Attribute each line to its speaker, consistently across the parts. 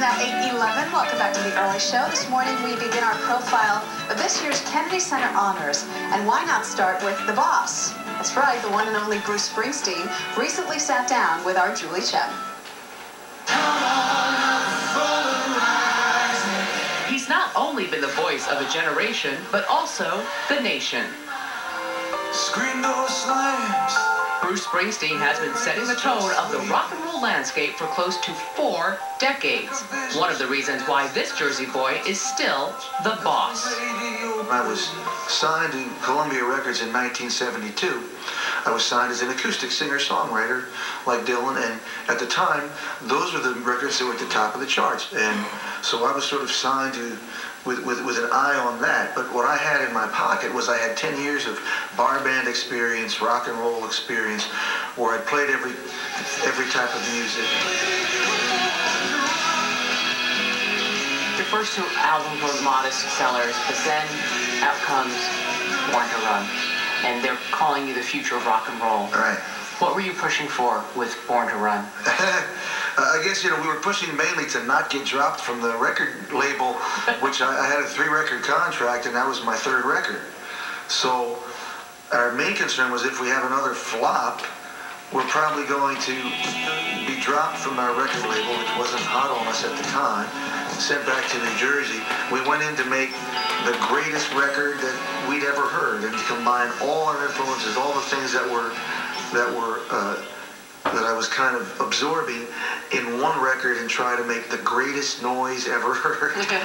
Speaker 1: now 8:11. Welcome back to The Early Show. This morning we begin our profile of this year's Kennedy Center Honors. And why not start with the boss? That's right, the one and only Bruce Springsteen recently sat down with our Julie Chen.
Speaker 2: He's not only been the voice of a generation, but also the nation.
Speaker 3: Screen door slams.
Speaker 2: Bruce Springsteen has been setting the tone of the rock and roll landscape for close to 4 decades. One of the reasons why this Jersey boy is still the boss.
Speaker 3: I was signed to Columbia Records in 1972. I was signed as an acoustic singer-songwriter like Dylan, and at the time, those were the records that were at the top of the charts. And so I was sort of signed to with an eye on that. But what I had in my pocket was I had 10 years of bar band experience, rock and roll experience, where I played every type of music.
Speaker 2: Your first 2 albums were modest sellers, but then out comes Born to Run, and they're calling you the future of rock and roll.
Speaker 3: Right.
Speaker 2: What were you pushing for with Born to Run?
Speaker 3: I guess, we were pushing mainly to not get dropped from the record label, which I had a 3-record contract, and that was my 3rd record. So our main concern was if we have another flop, we're probably going to be dropped from our record label, which wasn't hot on us at the time, sent back to New Jersey. We went in to make the greatest record that we'd ever heard, and to combine all our influences, all the things that I was kind of absorbing in one record, and try to make the greatest noise ever heard. 1, 2, 3,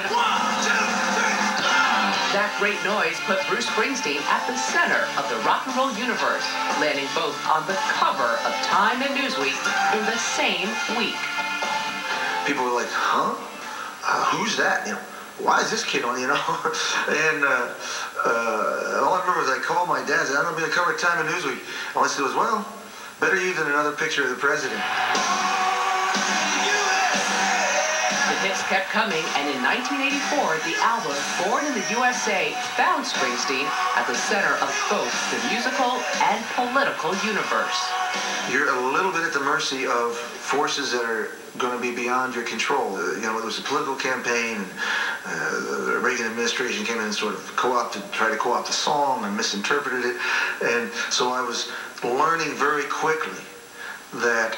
Speaker 2: That great noise put Bruce Springsteen at the center of the rock and roll universe, landing both on the cover of Time and Newsweek in the same week.
Speaker 3: People were like, huh? Who's that? Why is this kid on, And all I remember is I called my dad and said, I'm going to be the cover of Time and Newsweek. All I said was, well, better you than another picture of the president.
Speaker 2: The hits kept coming, and in 1984, the album Born in the USA found Springsteen at the center of both the musical and political universe.
Speaker 3: You're a little bit at the mercy of forces that are going to be beyond your control. There was a political campaign, and the Reagan administration came in and sort of tried to co-opt the song and misinterpreted it. And so I was learning very quickly that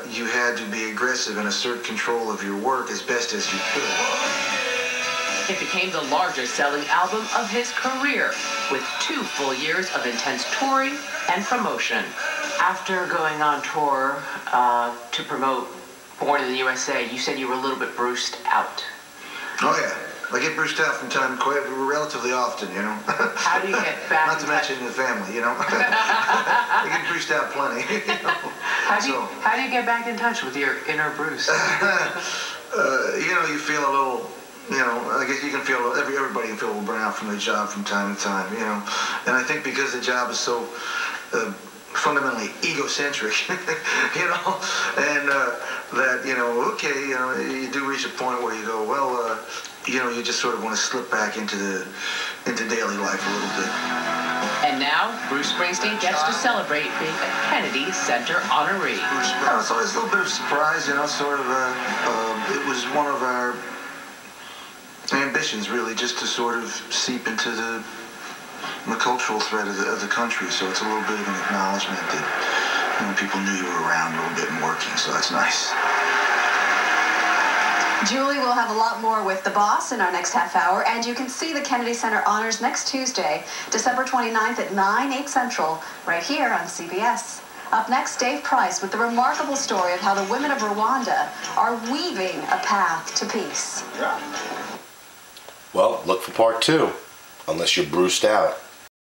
Speaker 3: you had to be aggressive and assert control of your work as best as you could.
Speaker 2: It became the largest selling album of his career, with 2 full years of intense touring and promotion. After going on tour to promote Born in the USA, you said you were a little bit bruised out.
Speaker 3: Oh yeah, I get bruised out from time relatively often,
Speaker 2: How do you get back?
Speaker 3: Not to mention the family, I get bruised out plenty.
Speaker 2: How do you get back in touch with your inner Bruce?
Speaker 3: You feel a little. I guess you can feel, everybody can feel a little burnout from their job from time to time, And I think because the job is so fundamentally egocentric, and that, you do reach a point where you go, well, you just sort of want to slip back into daily life a little bit.
Speaker 2: And now, Bruce Springsteen gets to celebrate being a Kennedy Center honoree.
Speaker 3: It's always a little bit of a surprise, it was one of our ambitions, really, just to sort of seep into the cultural thread of the country. So it's a little bit of an acknowledgement that people knew you were around a little bit and working. So that's nice.
Speaker 1: Julie will have a lot more with the boss in our next half hour, and you can see the Kennedy Center Honors next Tuesday, December 29th at 9/8 Central, right here on CBS. Up next, Dave Price with the remarkable story of how the women of Rwanda are weaving a path to peace.
Speaker 4: Well, look for part 2, unless you're bruised out.